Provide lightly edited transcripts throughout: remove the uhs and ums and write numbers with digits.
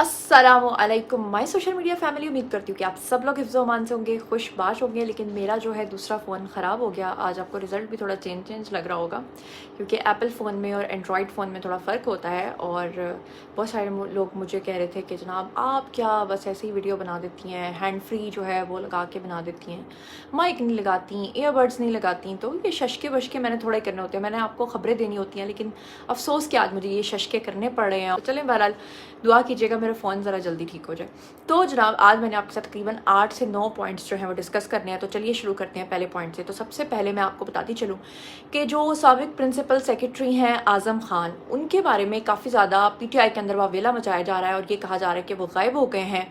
अस्सलामु अलैकुम my social media family. उम्मीद करती हूँ कि आप सब लोग हिफ्ज़ अमान से होंगे, खुशबाश होंगे। लेकिन मेरा जो है दूसरा फ़ोन ख़राब हो गया। आज आपको रिज़ल्ट भी थोड़ा चेंज लग रहा होगा, क्योंकि एप्पल फ़ोन में और एंड्रॉयड फ़ोन में थोड़ा फ़र्क होता है। और बहुत सारे लोग मुझे कह रहे थे कि जनाब आप क्या बस ऐसे ही वीडियो बना देती हैं, हैंड फ्री जो है वो लगा के बना देती हैं, माइक नहीं लगाती, ईयरबड्स नहीं लगाती। तो ये शशके वशके मैंने थोड़े करने होते हैं, मैंने आपको ख़बरें देनी होती हैं, लेकिन अफसोस कि आज मुझे ये शशके करने पड़ रहे हैं। तो चलें, बहरहाल दुआ कीजिएगा मेरा फ़ोन ज़रा जल्दी ठीक हो जाए। तो जनाब आज मैंने आपके साथ तकरीबन 8 से 9 पॉइंट्स जो हैं वो डिस्कस करने हैं। तो चलिए शुरू करते हैं पहले पॉइंट से। तो सबसे पहले मैं आपको बताती चलूँ कि जो साबिक प्रिंसिपल सेक्रेटरी हैं आज़म खान, उनके बारे में काफ़ी ज़्यादा पीटीआई के अंदर वावेला मचाया जा रहा है और ये कहा जा रहा है कि वो गायब हो गए हैं।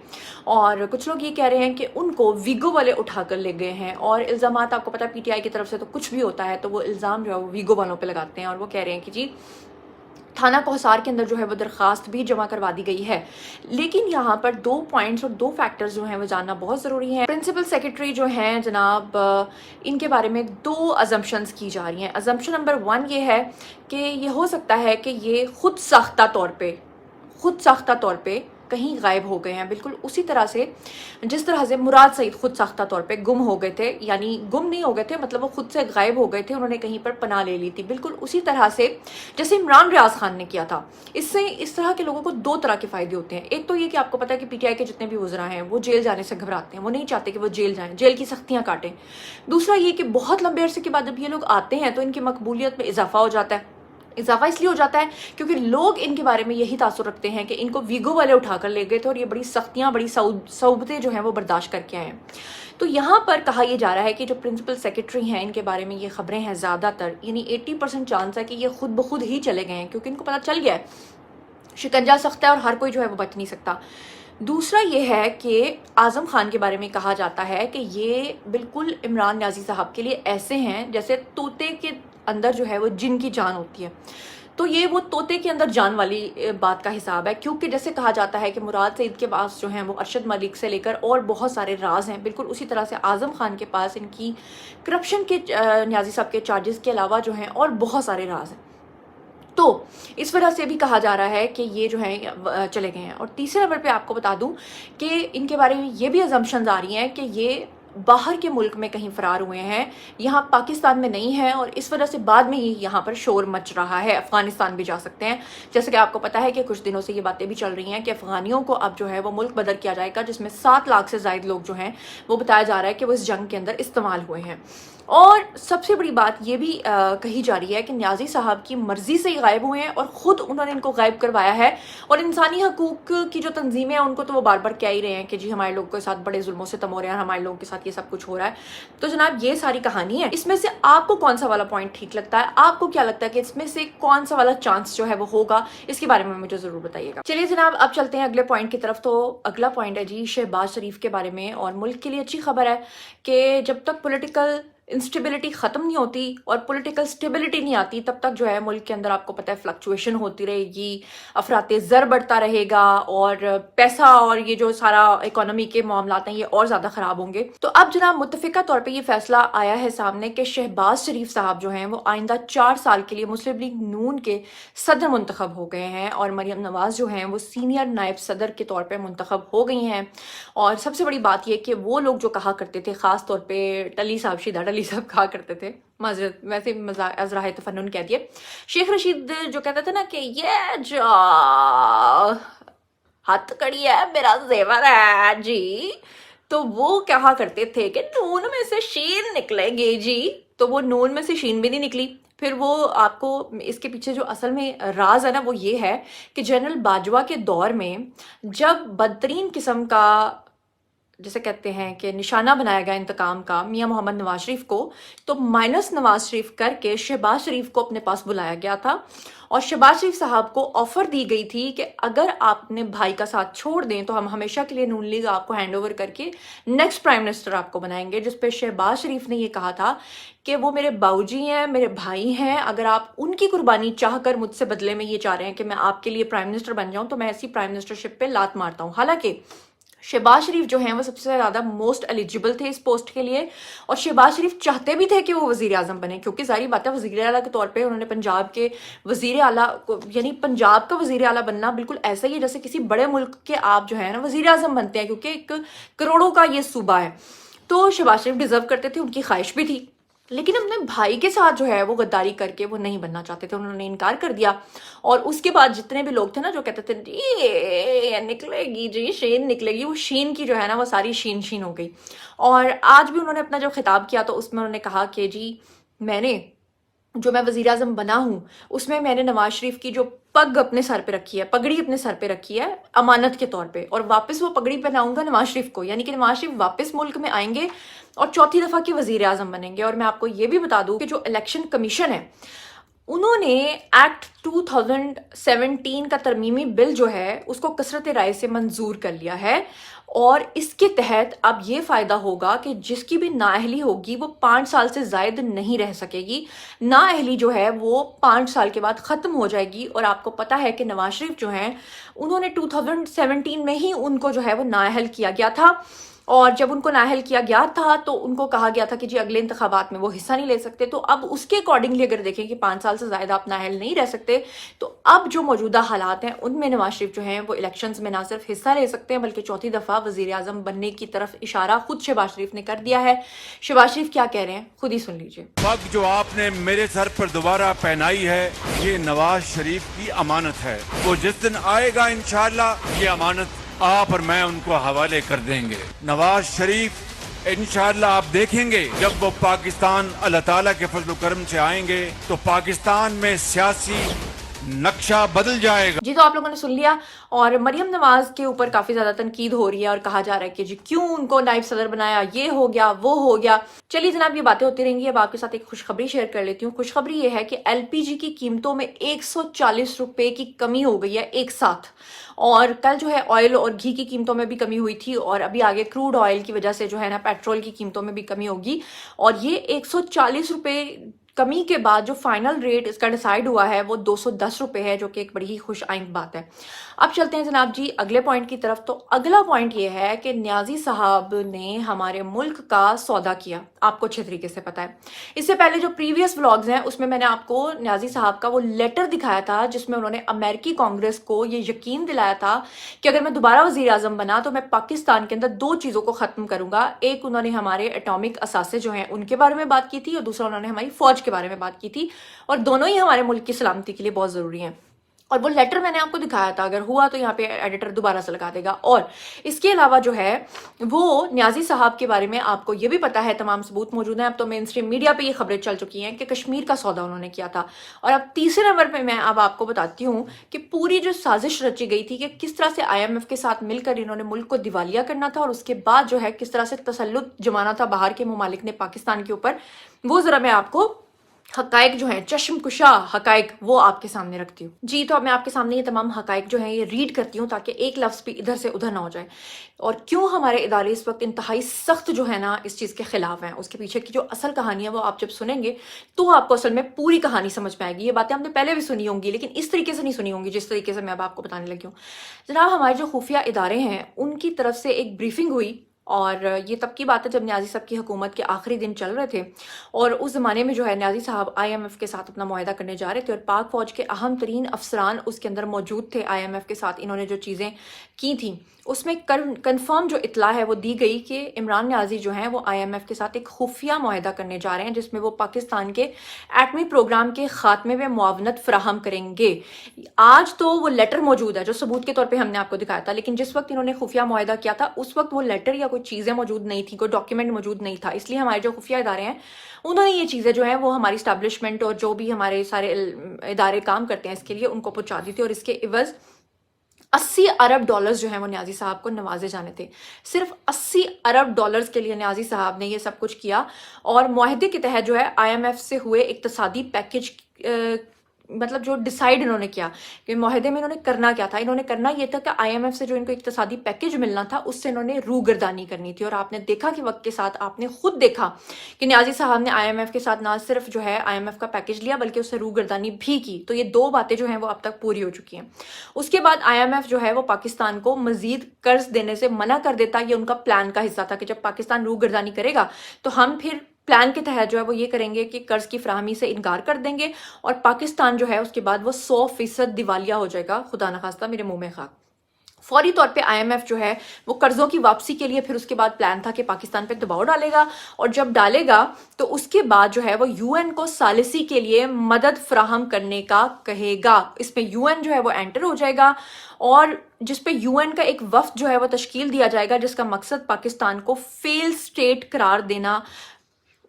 और कुछ लोग ये कह रहे हैं कि उनको वीगो वाले उठा कर ले गए हैं। और इल्ज़ाम आपको पता है पीटीआई की तरफ से तो कुछ भी होता है तो वो इल्ज़ाम जो है वो वीगो वालों पर लगाते हैं। और वो कह रहे हैं कि जी थाना कोहसार के अंदर जो है वो दरख्वास्त भी जमा करवा दी गई है। लेकिन यहाँ पर 2 पॉइंट्स और 2 फैक्टर्स जो हैं वो जानना बहुत ज़रूरी है। प्रिंसिपल सेक्रेटरी जो हैं जनाब, इनके बारे में 2 अजम्पशंस की जा रही हैं। अजम्पशन नंबर 1 ये है कि ये हो सकता है कि ये खुद साख्ता तौर पे कहीं गायब हो गए हैं, बिल्कुल उसी तरह से जिस तरह से मुराद सईद खुद साख्ता तौर पे गुम हो गए थे। यानी गुम नहीं हो गए थे, मतलब वो खुद से गायब हो गए थे, उन्होंने कहीं पर पनाह ले ली थी। बिल्कुल उसी तरह से जैसे इमरान रियाज खान ने किया था। इससे इस तरह के लोगों को 2 तरह के फ़ायदे होते हैं। एक तो ये कि आपको पता है कि पीटीआई के जितने भी वज़रा हैं वो जेल जाने से घबराते हैं, वो नहीं चाहते कि वो जेल जाएँ, जेल की सख्तियाँ काटें। दूसरा ये कि बहुत लंबे अरसे के बाद जब ये लोग आते हैं तो इनकी मकबूलियत में इजाफा हो जाता है। इजाफा इसलिए हो जाता है क्योंकि लोग इनके बारे में यही तासुर रखते हैं कि इनको वीगो वाले उठाकर ले गए थे और ये बड़ी सख्तियाँ, बड़ी सऊबतें जो हैं वो बर्दाश्त करके आए हैं। तो यहाँ पर कहा यह जा रहा है कि जो प्रिंसिपल सेक्रेटरी हैं इनके बारे में ये खबरें हैं ज़्यादातर, यानी 80% चांस है कि ये खुद ब खुद ही चले गए हैं, क्योंकि इनको पता चल गया है शिकंजा सख्त है और हर कोई जो है वो बच नहीं सकता। दूसरा ये है कि आज़म खान के बारे में कहा जाता है कि ये बिल्कुल इमरान न्याजी साहब के लिए ऐसे हैं जैसे तोते के अंदर जो है वो जिन की जान होती है। तो ये वो तोते के अंदर जान वाली बात का हिसाब है, क्योंकि जैसे कहा जाता है कि मुराद सईद के पास जो हैं वो अरशद मलिक से लेकर और बहुत सारे राज हैं, बिल्कुल उसी तरह से आज़म खान के पास इनकी करप्शन के न्याजी साहब के चार्जेस के अलावा जो हैं और बहुत सारे राज हैं। तो इस वजह से भी कहा जा रहा है कि ये जो है चले गए हैं। और तीसरे नंबर पे आपको बता दूं कि इनके बारे में ये भी अजम्पशंस आ रही हैं कि ये बाहर के मुल्क में कहीं फरार हुए हैं, यहाँ पाकिस्तान में नहीं है, और इस वजह से बाद में ही यहाँ पर शोर मच रहा है। अफगानिस्तान भी जा सकते हैं। जैसे कि आपको पता है कि कुछ दिनों से ये बातें भी चल रही हैं कि अफगानियों को अब जो है वो मुल्क बदर किया जाएगा, जिसमें 7 लाख से ज़ायद लोग जो हैं वो बताया जा रहा है कि वो इस जंग के अंदर इस्तेमाल हुए हैं। और सबसे बड़ी बात ये भी कही जा रही है कि न्याजी साहब की मर्जी से ही गायब हुए हैं और ख़ुद उन्होंने इनको गायब करवाया है। और इंसानी हकूक़ की जो तंजीमें हैं उनको तो वो बार बार कह ही रहे हैं कि जी हमारे लोगों के साथ बड़े जुल्मों से तम हो रहे हैं, हमारे लोगों के साथ ये सब कुछ हो रहा है। तो जनाब ये सारी कहानी है। इसमें से आपको कौन सा वाला पॉइंट ठीक लगता है? आपको क्या लगता है कि इसमें से कौन सा वाला चांस जो है वो होगा? इसके बारे में मुझे ज़रूर बताइएगा। चलिए जनाब अब चलते हैं अगले पॉइंट की तरफ। तो अगला पॉइंट है जी शहबाज शरीफ के बारे में। और मुल्क के लिए अच्छी खबर है कि जब तक पॉलिटिकल इंस्टेबिलिटी ख़त्म नहीं होती और पॉलिटिकल स्टेबिलिटी नहीं आती तब तक जो है मुल्क के अंदर आपको पता है फ्लक्चुएशन होती रहेगी, अफराते ज़र बढ़ता रहेगा और पैसा और ये जो सारा इकोनॉमी के मामलात हैं ये और ज़्यादा ख़राब होंगे। तो अब जनाब मुत्तफ़िका तौर पे ये फैसला आया है सामने कि शहबाज शरीफ साहब जो हैं वो आइंदा 4 साल के लिए मुस्लिम लीग नून के सदर मुंतखब हो गए हैं और मरियम नवाज़ जो हैं वो सीनियर नायब सदर के तौर पर मुंतखब हो गई हैं। और सबसे बड़ी बात यह कि वो लोग जो कहा करते थे, ख़ास तौर पर टली साहब, शीदा टली साहब कहा करते थे, माजरत वैसे अज़राए तफन्नुन कह दिए, शेख रशीद जो कहते थे ना कि ये जो हथकड़ी है मेरा जेवर है जी, तो वो कहा करते थे कि नून में से शीन निकलेगी जी। तो वो नून में से शीन भी नहीं निकली। फिर वो आपको इसके पीछे जो असल में राज है ना वो ये है कि जनरल बाजवा के दौर में जब बदतरीन किस्म का जैसे कहते हैं कि निशाना बनाया गया इंतकाम का मियां मोहम्मद नवाज शरीफ को, तो माइनस नवाज शरीफ करके शहबाज शरीफ को अपने पास बुलाया गया था और शहबाज शरीफ साहब को ऑफर दी गई थी कि अगर आप अपने भाई का साथ छोड़ दें तो हम हमेशा के लिए नून लीग आपको हैंड ओवर करके नेक्स्ट प्राइम मिनिस्टर आपको बनाएंगे। जिस पे शहबाज शरीफ ने ये कहा था कि वो मेरे बाऊजी हैं, मेरे भाई हैं, अगर आप उनकी कुर्बानी चाह कर मुझसे बदले में ये चाह रहे हैं कि मैं आपके लिए प्राइम मिनिस्टर बन जाऊं तो मैं ऐसी प्राइम मिनिस्टरशिप पे लात मारता हूं। हालांकि शहबाज शरीफ जो हैं वो सबसे ज़्यादा मोस्ट एलिजिबल थे इस पोस्ट के लिए, और शहबाज शरीफ चाहते भी थे कि वो वज़ीर आज़म बने, क्योंकि सारी बात है वज़ीर आला के तौर पे उन्होंने पंजाब के वज़ीर आला को, यानी पंजाब का वज़ीर आला बनना बिल्कुल ऐसा ही है जैसे किसी बड़े मुल्क के आप जो है ना वज़ीर आज़म बनते हैं, क्योंकि एक करोड़ों का ये सूबा है। तो शहबाज शरीफ डिज़र्व करते थे, उनकी ख्वाहिश भी थी, लेकिन अपने भाई के साथ जो है वो गद्दारी करके वो नहीं बनना चाहते थे, उन्होंने इनकार कर दिया। और उसके बाद जितने भी लोग थे ना जो कहते थे ये निकलेगी जी शीन निकलेगी, वो शीन की जो है ना वो सारी शीन शीन हो गई। और आज भी उन्होंने अपना जो खिताब किया तो उसमें उन्होंने कहा कि जी मैंने जो मैं वज़ीर आज़म बना हूँ उसमें मैंने नवाज शरीफ की जो पग अपने सर पे रखी है, पगड़ी अपने सर पे रखी है अमानत के तौर पे, और वापस वो पगड़ी पहनाऊंगा नवाज शरीफ को, यानी कि नवाज शरीफ वापस मुल्क में आएंगे और चौथी दफ़ा के वज़ीर आज़म बनेंगे। और मैं आपको ये भी बता दूं कि जो इलेक्शन कमीशन है उन्होंने एक्ट 2017 का तरमीमी बिल जो है उसको कसरत राय से मंजूर कर लिया है, और इसके तहत अब ये फ़ायदा होगा कि जिसकी भी नाअहली होगी वो 5 साल से ज़ायद नहीं रह सकेगी। नाअहली जो है वो 5 साल के बाद ख़त्म हो जाएगी। और आपको पता है कि नवाज शरीफ जो हैं उन्होंने 2017 में ही उनको जो है वो नाअहल किया गया था, और जब उनको नाअहल किया गया था तो उनको कहा गया था कि जी अगले इंतखाबात में वो हिस्सा नहीं ले सकते। तो अब उसके अकॉर्डिंगली अगर देखें कि 5 साल से ज़्यादा आप नाअहल नहीं रह सकते, तो अब जो मौजूदा हालात हैं उनमें नवाज शरीफ जो हैं वो इलेक्शंस में ना सिर्फ हिस्सा ले सकते हैं बल्कि चौथी दफ़ा वज़ीर आज़म बनने की तरफ इशारा खुद शहबाज शरीफ ने कर दिया है। शहबाज शरीफ क्या कह रहे हैं खुद ही सुन लीजिए। पग जो आपने मेरे सर पर दोबारा पहनाई है ये नवाज शरीफ की अमानत है, वो जिस दिन आएगा इंशाअल्लाह ये अमानत आप और मैं उनको हवाले कर देंगे। नवाज शरीफ इंशाअल्लाह आप देखेंगे जब वो पाकिस्तान अल्लाह ताला के फजल करम से आएंगे तो पाकिस्तान में सियासी नक्शा बदल जाएगा। जी तो आप लोगों ने सुन लिया, और मरियम नवाज के ऊपर काफी ज्यादा तनकीद हो रही है और कहा जा रहा है कि जी क्यों उनको नायब सदर बनाया, ये हो गया वो हो गया। चलिए जनाब ये बातें होती रहेंगी। अब आपके साथ एक खुशखबरी शेयर कर लेती हूँ। खुशखबरी ये है कि एलपीजी की कीमतों में 140 रुपए की कमी हो गई है एक साथ, और कल जो है ऑयल और घी की कीमतों में भी कमी हुई थी, और अभी आगे क्रूड ऑयल की वजह से जो है ना पेट्रोल की कीमतों में भी कमी होगी, और ये 140 रुपए कमी के बाद जो फाइनल रेट इसका डिसाइड हुआ है वो 210 रुपए है, जो कि एक बड़ी ही खुश आइंद बात है। अब चलते हैं जनाब जी अगले पॉइंट की तरफ। तो अगला पॉइंट ये है कि न्याजी साहब ने हमारे मुल्क का सौदा किया, आपको अच्छे तरीके से पता है। इससे पहले जो प्रीवियस व्लॉग्स हैं उसमें मैंने आपको न्याजी साहब का वो लेटर दिखाया था जिसमें उन्होंने अमेरिकी कांग्रेस को ये यकीन दिलाया था कि अगर मैं दोबारा वज़ीर आज़म बना तो मैं पाकिस्तान के अंदर 2 चीज़ों को ख़त्म करूंगा। एक उन्होंने हमारे एटॉमिक असासे जो हैं उनके बारे में बात की थी, और दूसरा उन्होंने हमारी फौज के बारे में बात की थी, और दोनों ही हमारे मुल्क की सलामती के लिए बहुत ज़रूरी हैं। और वो लेटर मैंने आपको दिखाया था, अगर हुआ तो यहाँ पे एडिटर दोबारा से लगा देगा। और इसके अलावा जो है वो न्याजी साहब के बारे में आपको ये भी पता है, तमाम सबूत मौजूद हैं। अब तो मेन स्ट्रीम मीडिया पे ये खबरें चल चुकी हैं कि कश्मीर का सौदा उन्होंने किया था। और अब तीसरे नंबर पे मैं अब आपको बताती हूँ कि पूरी जो साजिश रची गई थी कि किस तरह से IMF के साथ मिलकर इन्होंने मुल्क को दिवालिया करना था, और उसके बाद जो है किस तरह से तसल्लुत जमाना था बाहर के ममालिक ने पाकिस्तान के ऊपर, वो ज़रा मैं आपको हकायक जो है चश्मकुशा हकायक वो आपके सामने रखती हूँ। जी तो अब मैं आपके सामने ये तमाम हकायक जो है ये रीड करती हूँ ताकि एक लफ्ज़ भी इधर से उधर ना हो जाए, और क्यों हमारे इदारे इस वक्त इंतहाई सख्त जो है ना इस चीज़ के खिलाफ हैं। उसके पीछे की जो असल कहानी है वो आप जब सुनेंगे तो आपको असल में पूरी कहानी समझ में आएगी। ये बातें आपने पहले भी सुनी होंगी लेकिन इस तरीके से नहीं सुनी होंगी जिस तरीके से मैं अब आपको बताने लगी हूँ। जनाब हमारे जो खुफिया इदारे हैं उनकी तरफ से एक ब्रीफिंग हुई, और ये तब की बात है जब न्याजी साहब की हुकूमत के आखिरी दिन चल रहे थे, और उस ज़माने में जो है न्याजी साहब IMF के साथ अपना मुआहदा करने जा रहे थे, और पाक फ़ौज के अहम तरीन अफसरान उसके अंदर मौजूद थे। IMF के साथ इन्होंने जो चीज़ें की थी उसमें कन्फर्म जो इतला है वो दी गई कि इमरान न्याजी जो हैं वो IMF के साथ एक खुफिया मुआहदा करने जा रहे हैं जिसमें वो पाकिस्तान के एटमी प्रोग्राम के ख़ात्मे में मुआवनत फराहम करेंगे। आज तो वो लेटर मौजूद है जो सबूत के तौर पे हमने आपको दिखाया था, लेकिन जिस वक्त इन्होंने खुफिया मुआहदा किया था उस वक्त वो लेटर या कोई चीज़ें मौजूद नहीं थी, कोई डॉक्यूमेंट मौजूद नहीं था। इसलिए हमारे जो खुफिया इदारे हैं उन्होंने ये चीज़ें जो हैं वो हमारी इस्टेब्लिशमेंट और जो भी हमारे सारे इदारे काम करते हैं इसके लिए उनको पहुँचा दी थी, और इसके इवज़ 80 अरब डॉलर्स जो हैं वो न्याजी साहब को नवाजे जाने थे। सिर्फ 80 अरब डॉलर्स के लिए न्याजी साहब ने ये सब कुछ किया, और मुआहदे के तहत जो है IMF से हुए इक्तसादी पैकेज मतलब जो डिसाइड इन्होंने किया कि मुआहदे में इन्होंने करना क्या था, इन्होंने करना ये था कि IMF से जो इनको इक्तिसादी पैकेज मिलना था उससे इन्होंने रूगर्दानी करनी थी। और आपने देखा कि वक्त के साथ आपने खुद देखा कि नियाजी साहब ने IMF के साथ ना सिर्फ जो है IMF का पैकेज लिया बल्कि उससे रूगर्दानी भी की। तो ये दो बातें जो हैं वो अब तक पूरी हो चुकी हैं। उसके बाद IMF जो है वो पाकिस्तान को मजीद कर्ज देने से मना कर देता। ये उनका प्लान का हिस्सा था कि जब पाकिस्तान रूगर्दानी करेगा तो हम फिर प्लान के तहत जो है वो ये करेंगे कि कर्ज की फराहमी से इनकार कर देंगे और पाकिस्तान जो है उसके बाद वो 100% दिवालिया हो जाएगा, खुदा न खास्ता मेरे मुंह में खाक। फौरी तौर पे IMF जो है वो कर्जों की वापसी के लिए फिर उसके बाद प्लान था कि पाकिस्तान पे दबाव डालेगा और जब डालेगा तो उसके बाद जो है वो UN को सालिसी के लिए मदद फराहम करने का कहेगा। इसमें UN जो है वो एंटर हो जाएगा और जिस पे UN का एक वफ्द जो है वो तश्कील दिया जाएगा जिसका मकसद पाकिस्तान को फेल स्टेट करार देना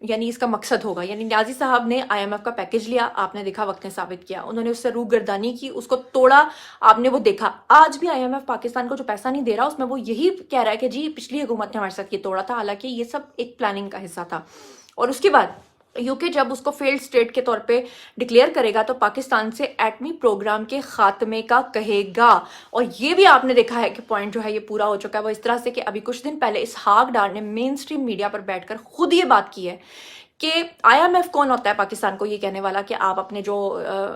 यानी इसका मकसद होगा। यानी नियाजी साहब ने IMF का पैकेज लिया, आपने देखा वक्त ने साबित किया, उन्होंने उससे रूगर्दानी की, उसको तोड़ा, आपने वो देखा। आज भी IMF पाकिस्तान को जो पैसा नहीं दे रहा उसमें वो यही कह रहा है कि जी पिछली हुकूमत ने हमारे साथ ये तोड़ा था, हालांकि ये सब एक प्लानिंग का हिस्सा था। और उसके बाद यूके जब उसको फेल्ड स्टेट के तौर पे डिक्लेयर करेगा तो पाकिस्तान से एटमी प्रोग्राम के खात्मे का कहेगा। और ये भी आपने देखा है कि पॉइंट जो है ये पूरा हो चुका है वो इस तरह से कि अभी कुछ दिन पहले इसहाक डार ने मेन स्ट्रीम मीडिया पर बैठकर खुद ये बात की है कि IMF कौन होता है पाकिस्तान को ये कहने वाला कि आप अपने जो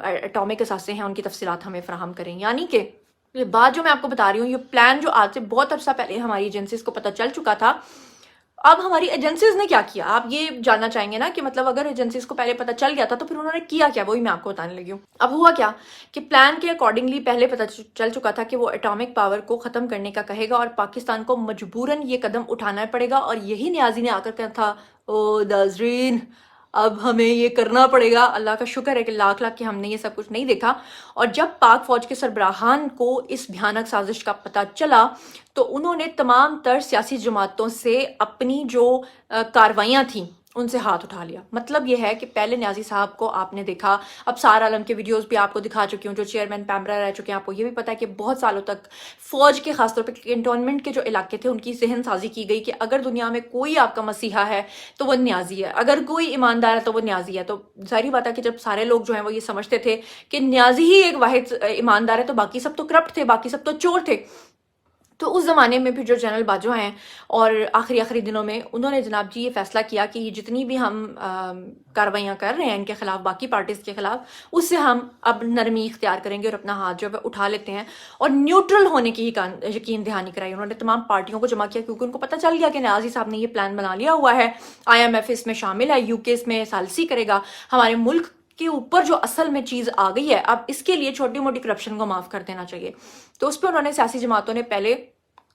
एटॉमिक असासे हैं उनकी तफसीलात हमें फराहम करें। यानी कि ये बात जो मैं आपको बता रही हूँ, ये प्लान जो आज से बहुत अरसा पहले हमारी एजेंसीज को पता चल चुका था, अब हमारी एजेंसीज ने क्या किया आप ये जानना चाहेंगे ना कि मतलब अगर एजेंसीज को पहले पता चल गया था तो फिर उन्होंने किया क्या, वही मैं आपको बताने लगी हूँ। अब हुआ क्या कि प्लान के अकॉर्डिंगली पहले पता चल चुका था कि वो एटॉमिक पावर को ख़त्म करने का कहेगा और पाकिस्तान को मजबूरन ये कदम उठाना पड़ेगा। और यही नियाजी ने आकर कहा था, ओ नाज़रीन अब हमें ये करना पड़ेगा। अल्लाह का शुक्र है कि लाख लाख कि हमने ये सब कुछ नहीं देखा। और जब पाक फौज के सरबराहान को इस भयानक साजिश का पता चला तो उन्होंने तमाम तर सियासी जमातों से अपनी जो कार्रवाइयाँ थीं उनसे हाथ उठा लिया। मतलब ये है कि पहले नियाजी साहब को आपने देखा, अब सार आलम के वीडियोस भी आपको दिखा चुकी हूँ जो चेयरमैन पैमरा रह चुके हैं, आपको ये भी पता है कि बहुत सालों तक फौज के खासतौर पर कैंटोनमेंट के जो इलाके थे उनकी जहन साजी की गई कि अगर दुनिया में कोई आपका मसीहा है तो वो नियाजी है, अगर कोई ईमानदार है तो वो नियाजी है। तो जाहिर बात है कि जब सारे लोग जो हैं वो ये समझते थे कि नियाजी ही एक वाहिद ईमानदार है तो बाकी सब तो करप्ट थे, बाकी सब तो चोर थे। तो उस ज़माने में भी जो जनरल बाजवा हैं और आखिरी दिनों में उन्होंने जनाब जी ये फ़ैसला किया कि ये जितनी भी हम कार्रवाइयाँ कर रहे हैं इनके ख़िलाफ़, बाकी पार्टीज़ के ख़िलाफ़, उससे हम अब नरमी इख्तियार करेंगे और अपना हाथ जो है उठा लेते हैं और न्यूट्रल होने की ही यकीन दहानी कराई। उन्होंने तमाम पार्टियों को जमा किया क्योंकि उनको पता चल गया कि नियाजी साहब ने ये प्लान बना लिया हुआ है, IMF इसमें शामिल है, UK इसमें सालसी करेगा, हमारे मुल्क के ऊपर जो असल में चीज़ आ गई है अब इसके लिए छोटी मोटी करप्शन को माफ़ कर देना चाहिए। तो उस पर उन्होंने सियासी जमातों ने पहले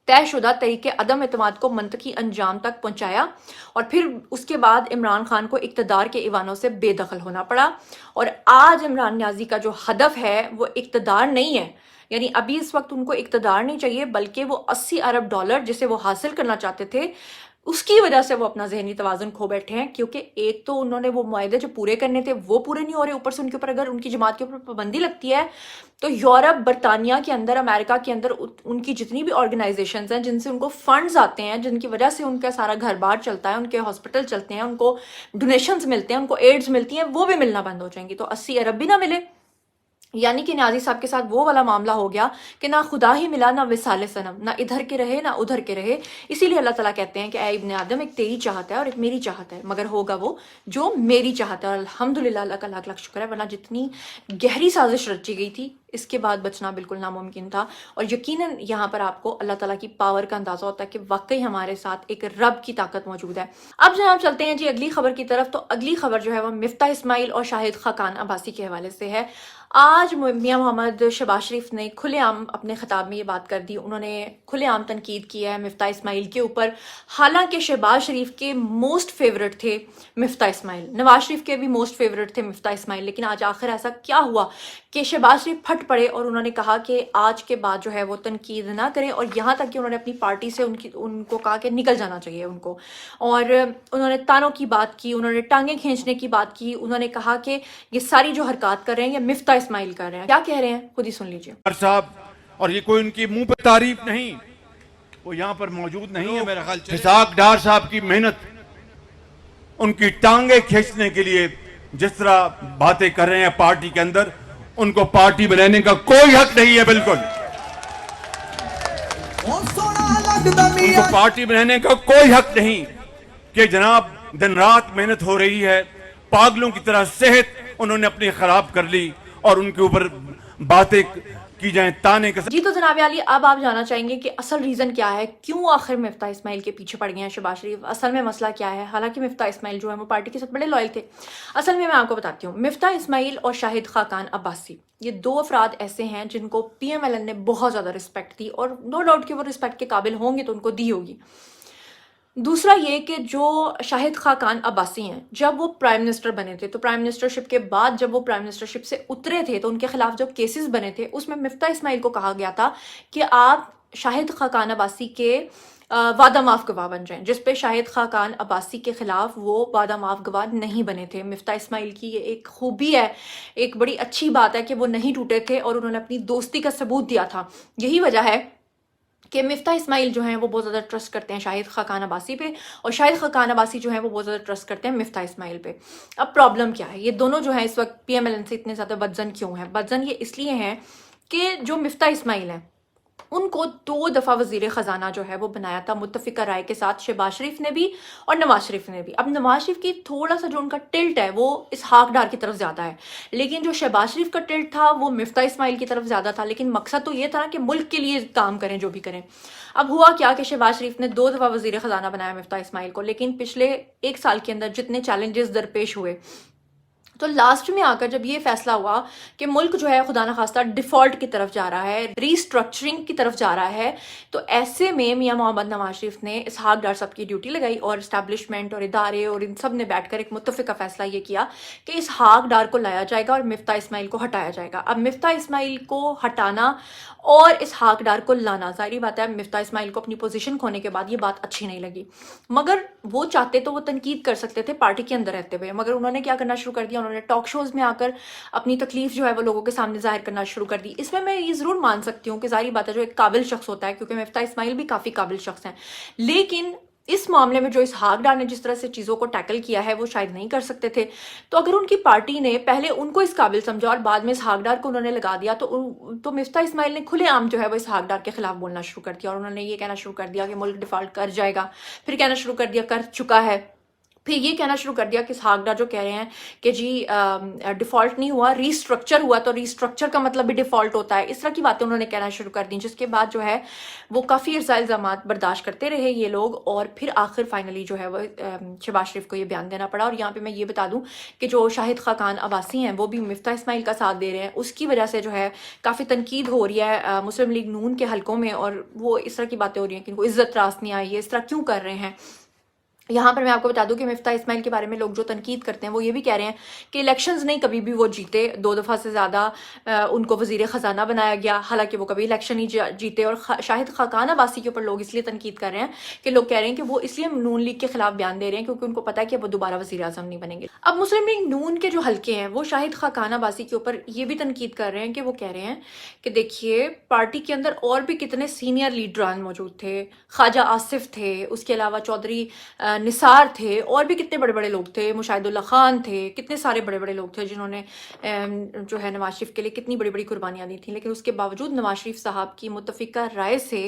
तयशुदा तरीके अदम एतमाद को मंतकी अंजाम तक पहुंचाया और फिर उसके बाद इमरान खान को इक़्तिदार के ईवानों से बेदखल होना पड़ा। और आज इमरान नियाजी का जो हदफ है वो इक़्तिदार नहीं है, यानी अभी इस वक्त उनको इक़्तिदार नहीं चाहिए बल्कि वो 80 अरब डॉलर जिसे वो हासिल करना चाहते थे उसकी वजह से वो अपना जहनी तवाज़ुन खो बैठे हैं। क्योंकि एक तो उन्होंने वो मुआहदे जो पूरे करने थे वो पूरे नहीं हो रहे, ऊपर से उनके ऊपर अगर उनकी जमात के ऊपर पाबंदी लगती है तो यूरोप, बरतानिया के अंदर, अमेरिका के अंदर उनकी जितनी भी ऑर्गेनाइजेशंस हैं जिनसे उनको फंड्स आते हैं, जिनकी वजह से उनका सारा घर बार चलता है, उनके हॉस्पिटल चलते हैं, उनको डोनेशंस मिलते हैं, उनको एड्स मिलती हैं, वो भी मिलना बंद हो जाएंगी। तो 80 अरब भी ना मिले, यानी कि नियाजी साहब के साथ वो वाला मामला हो गया कि ना खुदा ही मिला ना विसाले सनम, ना इधर के रहे ना उधर के रहे। इसीलिए अल्लाह ताला कहते हैं कि ऐ इब्ने आदम एक तेरी चाहत है और एक मेरी चाहत है, मगर होगा वो जो मेरी चाहत है। और अल्हम्दुलिल्लाह अल्लाह का लाख लाख शुक्र है, वरना जितनी गहरी साजिश रची गई थी इसके बाद बचना बिल्कुल नामुमकिन था। और यकीनन यहाँ पर आपको अल्लाह ताला की पावर का अंदाज़ा होता है कि वाकई हमारे साथ एक रब की ताकत मौजूद है। अब जो हम चलते हैं जी अगली खबर की तरफ, तो अगली खबर जो है वो मिफ्ता इस्माइल और शाहिद खाकान अब्बासी के हवाले से है। आज मियां मोहम्मद शहबाज शरीफ ने खुलेआम अपने खिताब में ये बात कर दी, उन्होंने खुलेआम तनकीद की है मिफ्ता इस्माइल के ऊपर। हालांकि शहबाज शरीफ के मोस्ट फेवरेट थे मिफ्ता इस्माइल, नवाज शरीफ के भी मोस्ट फेवरेट थे मिफ्ता इस्माइल, लेकिन आज आखिर ऐसा क्या हुआ कि शहबाज शरीफ फट पड़े और उन्होंने कहा कि आज के बाद जो है वो तनकीद ना करें, और यहाँ तक कि उन्होंने अपनी पार्टी से उनको कहा कि निकल जाना चाहिए उनको। और उन्होंने तानों की बात की, उन्होंने टांगें खींचने की बात की, उन्होंने कहा कि ये सारी जो हरकत कर रहे हैं ये मिफ्ता इस्माइल कर रहे हैं। क्या कह रहे हैं खुद ही सुन लीजिए साहब। और ये कोई उनकी मुंह पे तारीफ नहीं, वो यहाँ पर मौजूद नहीं है मेरा ख्याल। इसहाक डार साहब की मेहनत, उनकी टांगे खींचने के लिए जिस तरह बातें कर रहे हैं पार्टी के अंदर, उनको पार्टी बनाने का कोई हक नहीं है, बिल्कुल उनको पार्टी बनाने का कोई हक नहीं कि जनाब दिन रात मेहनत हो रही है, पागलों की तरह सेहत उन्होंने अपनी खराब कर ली और उनके ऊपर बातें की जाए ताने के। जी तो जनाब अली, अब आप जानना चाहेंगे कि असल रीज़न क्या है, क्यों आखिर मिफ्ता इस्माइल के पीछे पड़ गए हैं शहबाज शरीफ। असल में मसला क्या है? हालांकि मिफ्ता इस्माइल जो है वो पार्टी के साथ बड़े लॉयल थे। असल में मैं आपको बताती हूँ, मिफ्ता इस्माइल और शाहिद खाकान अब्बासी, ये दो अफराद ऐसे हैं जिनको PMLN ने बहुत ज़्यादा रिस्पेक्ट दी, और नो डाउट कि वो रिस्पेक्ट के काबिल होंगे तो उनको दी होगी। दूसरा ये कि जो शाहिद खाकान अब्बासी हैं, जब वो प्राइम मिनिस्टर बने थे तो प्राइम मिनिस्टरशिप के बाद जब वो प्राइम मिनिस्टरशिप से उतरे थे तो उनके खिलाफ जो केसेस बने थे उसमें मिफ्ता इस्माइल को कहा गया था कि आप शाहिद खाकान अब्बासी के वादा माफ गवाह बन जाएं, जिस पे शाहिद खाकान अब्बासी के खिलाफ वो वादा माफ गवाह नहीं बने थे। मिफ्ता इस्माइल की ये एक खूबी है, एक बड़ी अच्छी बात है कि वो नहीं टूटे थे और उन्होंने अपनी दोस्ती का सबूत दिया था। यही वजह है कि मिफ्ता इस्माइल जो हैं वो बहुत ज़्यादा ट्रस्ट करते हैं शाहिद खाकान अब्बासी पे, और शाहिद खाकान अब्बासी जो हैं वो बहुत ज़्यादा ट्रस्ट करते हैं मिफ्ता इस्माइल पे। अब प्रॉब्लम क्या है? ये दोनों जो हैं इस वक्त PMLN से इतने ज़्यादा बदजन क्यों हैं? बदजन ये इसलिए हैं कि जो मिफ्ता इस्माइल हैं उनको 2 दफ़ा वज़ीर ख़जाना जो है वो बनाया था मुत्तफ़िका राय के साथ, शहबाज शरीफ ने भी और नवाज शरीफ ने भी। अब नवाज शरीफ की थोड़ा सा जो उनका टिल्ट है वो इसहाक डार की तरफ ज़्यादा है, लेकिन जो शहबाज शरीफ का टिल्ट था वो मिफ्ता इस्माइल की तरफ ज़्यादा था। लेकिन मकसद तो ये था कि मुल्क के लिए काम करें, जो भी करें। अब हुआ क्या कि शहबाज शरीफ ने 2 दफ़ा वज़ीर ख़जाना बनाया मिफ्ता इस्माइल को, लेकिन पिछले 1 साल के अंदर जितने चैलेंजेस दरपेश हुए तो लास्ट में आकर जब ये फैसला हुआ कि मुल्क जो है खुदा न खास्ता डिफ़ॉल्ट की तरफ जा रहा है, रीस्ट्रक्चरिंग की तरफ जा रहा है, तो ऐसे में मियां मोहम्मद नवाज शरीफ ने इसहाक डार साहब की ड्यूटी लगाई और इस्टेब्लिशमेंट और इदारे और इन सब ने बैठकर एक मुत्तफ़िका फैसला ये किया कि इसहाक डार को लाया जाएगा और मिफ्ता इस्माइल को हटाया जाएगा। अब मिफ्ता इस्माइल को हटाना और इसहाक डार को लाना, ज़ाहिर बात है मिफ्ता इस्माइल को अपनी पोजीशन खोने के बाद ये बात अच्छी नहीं लगी, मगर वो चाहते तो वो तनकीद कर सकते थे पार्टी के अंदर रहते हुए, मगर उन्होंने क्या करना शुरू कर दिया, उन्होंने टॉक शोज़ में आकर अपनी तकलीफ जो है वो लोगों के सामने जाहिर करना शुरू कर दी। इसमें मैं ये ज़रूर मान सकती हूँ कि ज़ाहिर बात है जो एक काबिल शख्स होता है, क्योंकि मिफ्ता इस्माइल भी काफ़ी काबिल शख्स हैं, लेकिन इस मामले में जो इसहाक डार ने जिस तरह से चीज़ों को टैकल किया है वो शायद नहीं कर सकते थे। तो अगर उनकी पार्टी ने पहले उनको इस काबिल समझा और बाद में इसहाक डार को उन्होंने लगा दिया तो मिफ्ता इस्माइल ने खुलेआम जो है वो इसहाक डार के खिलाफ बोलना शुरू कर दिया और उन्होंने ये कहना शुरू कर दिया कि मुल्क डिफ़ॉल्ट कर जाएगा, फिर कहना शुरू कर दिया कर चुका है, फिर ये कहना शुरू कर दिया कि इसहाक डार जो कह रहे हैं कि जी डिफ़ॉल्ट नहीं हुआ, रीस्ट्रक्चर हुआ, तो रीस्ट्रक्चर का मतलब भी डिफ़ॉल्ट होता है। इस तरह की बातें उन्होंने कहना शुरू कर दी, जिसके बाद जो है वो काफ़ी अर्सा इल्ज़ामात बर्दाश्त करते रहे ये लोग, और फिर आखिर फाइनली जो है वो शहबाज शरीफ को ये बयान देना पड़ा। और यहाँ पे मैं ये बता दूँ कि जो शाहिद खाकान अब्बासी हैं वो भी मिफ्ता इस्माइल का साथ दे रहे हैं, उसकी वजह से जो है काफ़ी तनकीद हो रही है मुस्लिम लीग नून के हलकों में, और वो इस तरह की बातें हो रही हैं कि इनको इज़्ज़त रास नहीं आई है, इस तरह क्यों कर रहे हैं। यहाँ पर मैं आपको बता दूं कि मिफ्ता इस्माइल के बारे में लोग जो तनकीद करते हैं वो ये भी कह रहे हैं कि इलेक्शंस नहीं कभी भी वो जीते, 2 दफ़ा से ज़्यादा उनको वज़ीर ख़जाना बनाया गया, हालांकि वो कभी इलेक्शन ही जीते। और शाहिद खाकान अब्बासी के ऊपर लोग इसलिए तनकीद कर रहे हैं कि लोग कह रहे हैं कि वो इसलिए नून लीग के खिलाफ बयान दे रहे हैं क्योंकि उनको पता है कि वो दोबारा वज़ीर आज़म नहीं बनेंगे। अब मुस्लिम लीग नून के जो हल्के हैं वो शाहिद खाकान अब्बासी के ऊपर ये भी तनकीद कर रहे हैं कि वो कह रहे हैं कि देखिए पार्टी के अंदर और भी कितने सीनियर लीडरान मौजूद थे, ख्वाजा आसिफ थे, उसके अलावा चौधरी निसार थे, और भी कितने बड़े बड़े लोग थे, मुशाहिदुल्लाह खान थे, कितने सारे बड़े बड़े लोग थे जिन्होंने जो है नवाज शरीफ के लिए कितनी बड़ी बड़ी कुर्बानियाँ दी थी। लेकिन उसके बावजूद नवाज शरीफ साहब की मुत्तफ़िका राय से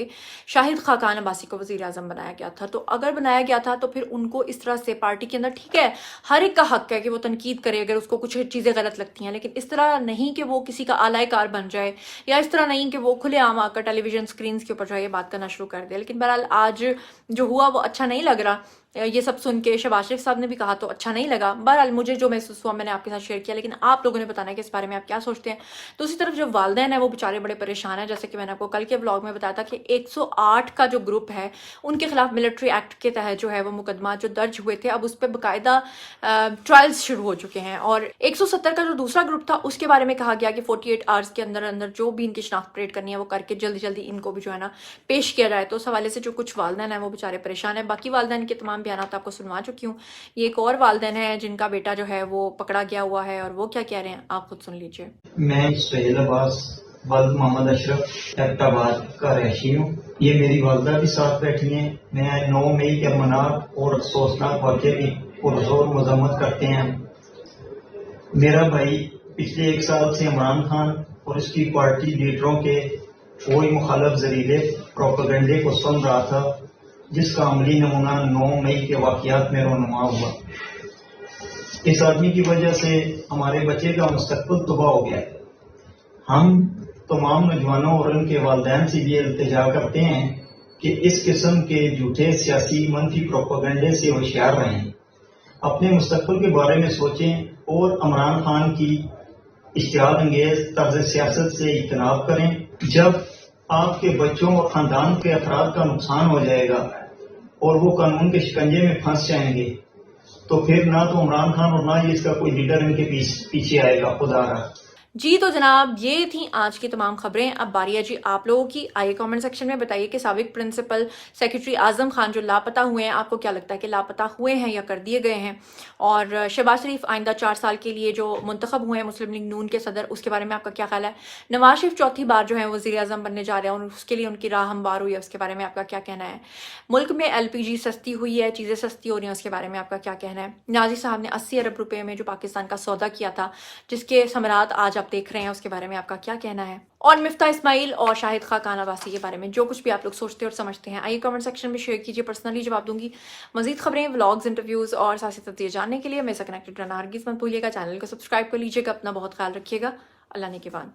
शाहिद खाकान अब्बासी को वज़ीर आज़म बनाया गया था। तो अगर बनाया गया था तो फिर उनको इस तरह से पार्टी के अंदर, ठीक है हर एक का हक है कि वो तनकीद करे अगर उसको कुछ चीज़ें गलत लगती हैं, लेकिन इस तरह नहीं कि वो किसी का आलायकार बन जाए, या इस तरह नहीं कि वो खुलेआम आकर टेलीविजन स्क्रीन के ऊपर जो है ये बात करना शुरू कर दे। लेकिन बहरहाल आज जो हुआ वो अच्छा नहीं लग रहा, ये सब सुन के शहबाज शरीफ साहब ने भी कहा तो अच्छा नहीं लगा। बहरहाल मुझे जो महसूस हुआ मैंने आपके साथ शेयर किया, लेकिन आप लोगों ने बताना है कि इस बारे में आप क्या सोचते हैं। दूसरी तरफ जो वालिदैन है वो बेचारे बड़े परेशान हैं, जैसे कि मैंने आपको कल के व्लॉग में बताया था कि 108 का जो ग्रुप है उनके खिलाफ मिलिट्री एक्ट के तहत जो है वो मुकदमा जो दर्ज हुए थे, अब उस पर बाकायदा ट्रायल्स शुरू हो चुके हैं। और 170 का जो दूसरा ग्रुप था उसके बारे में कहा गया कि 48 आवर्स के अंदर अंदर जो भी इनकी शनाख्त परेड करनी है वो करके जल्दी जल्दी इनको भी जो है ना पेश किया जाए। तो उस हवाले से जो कुछ वालिदैन है वो बेचारे परेशान है। बाकी वालिदैन के तमाम बयान आपको सुनवा चुकी हूँ। ये एक और वालिदैन है जिनका बेटा जो है वो पकड़ा गया हुआ है, और वो क्या कह रहे हैं आप खुद सुन लीजिए। मैं सुहेल अब्बास वालिद मोहम्मद अशरफ एबटाबाद का रहशी हूँ। ये मेरी वालदा भी साथ बैठी हैं। मैं 9 मई के मनाक और अफसोसनाक वाक़े की पुरज़ोर मज़म्मत करते हैं। मेरा भाई पिछले 1 साल से इमरान खान और उसकी पार्टी लीडरों के कोई मुखालफ जरीले प्रोपेगेंडे को सुन रहा था, जिसका अमली नमूना 9 मई के वाकयात में रोनुमा हुआ। इस आदमी की वजह से हमारे बच्चे का मुस्तकबिल तबाह हो गया है। हम तमाम नौजवानों और उनके वालिदैन से ये इल्तिजा करते हैं कि इस किस्म के झूठे सियासी मनफी प्रोपेगेंडे से होशियार रहें, अपने मुस्तकबिल के बारे में सोचें और इमरान खान की इश्तिहाद अंगेज तर्ज सियासत से इज्तनाब करें। जब आपके बच्चों और ख़ानदान के अफराद का नुकसान हो जाएगा और वो कानून के शिकंजे में फंस जाएंगे, तो फिर ना तो इमरान खान और ना ही इसका कोई लीडर इनके पीछे आएगा, खुदा रहा। जी तो जनाब, ये थी आज की तमाम खबरें। अब बारी है जी आप लोगों की। आइए कमेंट सेक्शन में बताइए कि साबिक प्रिंसिपल सेक्रेटरी आजम खान जो लापता हुए हैं, आपको क्या लगता है कि लापता हुए हैं या कर दिए गए हैं? और शहबाज शरीफ आइंदा 4 साल के लिए जो मुंतखब हुए हैं मुस्लिम लीग नून के सदर, उसके बारे में आपका क्या ख्याल है? नवाज शरीफ चौथी बार जो है वज़ीर आज़म बनने जा रहे हैं और उसके लिए उनकी राह हमवार हुई है, उसके बारे में आपका क्या कहना है? मुल्क में LPG सस्ती हुई है, चीज़ें सस्ती हो रही हैं, उसके बारे में आपका क्या कहना है? नाजी साहब ने 80 अरब रुपये में जो पाकिस्तान का सौदा किया था, जिसके समरात आज आप देख रहे हैं, उसके बारे में आपका क्या कहना है? और मिफ्ता इस्माइल और शाहिद खान अब्बासी के बारे में जो कुछ भी आप लोग सोचते और समझते हैं, आइए कमेंट सेक्शन में शेयर कीजिए, पर्सनली जवाब दूंगी। मजीद खबरें, व्लॉग्स, इंटरव्यूज और साथ ही तथ्य जानने के लिए मेरे से कनेक्टेड रहना हरगिज़ मत भूलिएगा। चैनल को सब्सक्राइब कर लीजिएगा। अपना बहुत ख्याल रखिएगा। अल्लाह ने के बाद।